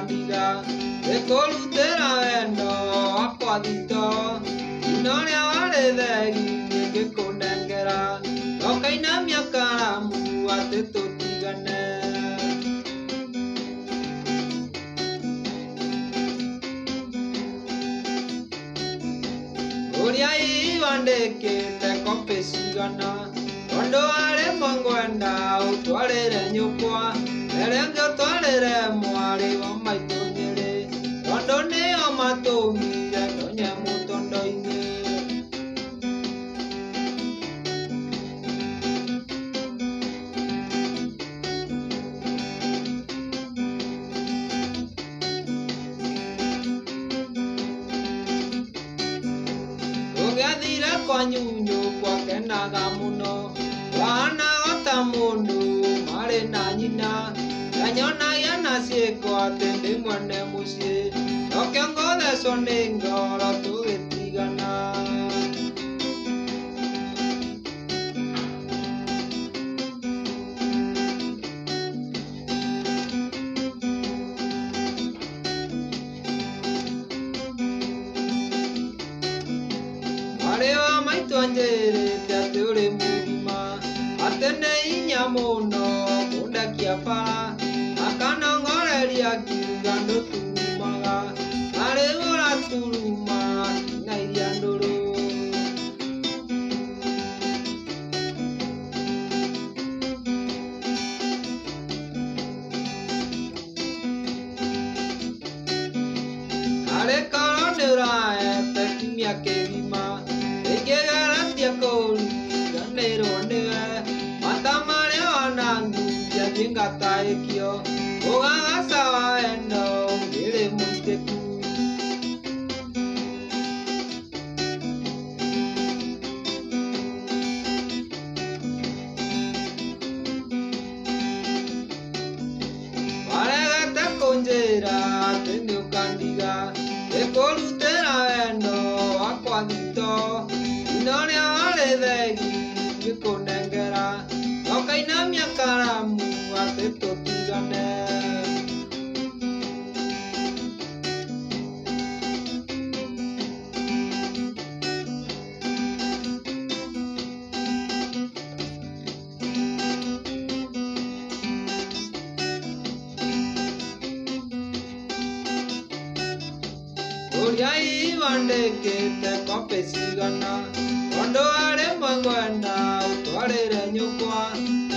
candiga e colutera vendo acquadito non ne avare degli che condengera lo che in mia cara mu a te tutti ganne Uriai vande che te confessi ganna quando ale mangwanda utwale re nyukwa Erenga toalere muare wa mai tonyere Rondo ne amato mire nonya mutondo ine Ogadira kwa nyunyo kwa kenaga muno Wana otamundu mare na nyina Nyona yana sieko atende mwane musie Okengo de sonengo la tugetigana Mareo maituanjere teature mugima Atene inyamono kunda kiafara Akana ngoreria kingando turumaga Arevora turuma na iriandoro Are karonera petimia kevima Ege garantia koli ganero neve Matamare wanangu ya jingata ekio Ogaga sawa endo gire muiteku Varega te konjera tenyo candiga Ekolutera endo aquadito Inone avale degi Gikonengera Okaina mia karamu ate totigane Uriai vande que te confessi ganna Quando are mangwanda utwale re nyukwa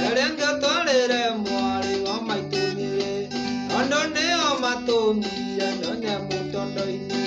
Erenga twale re muare wa mai tunyere Quando ne o matomire no ne mutondo ine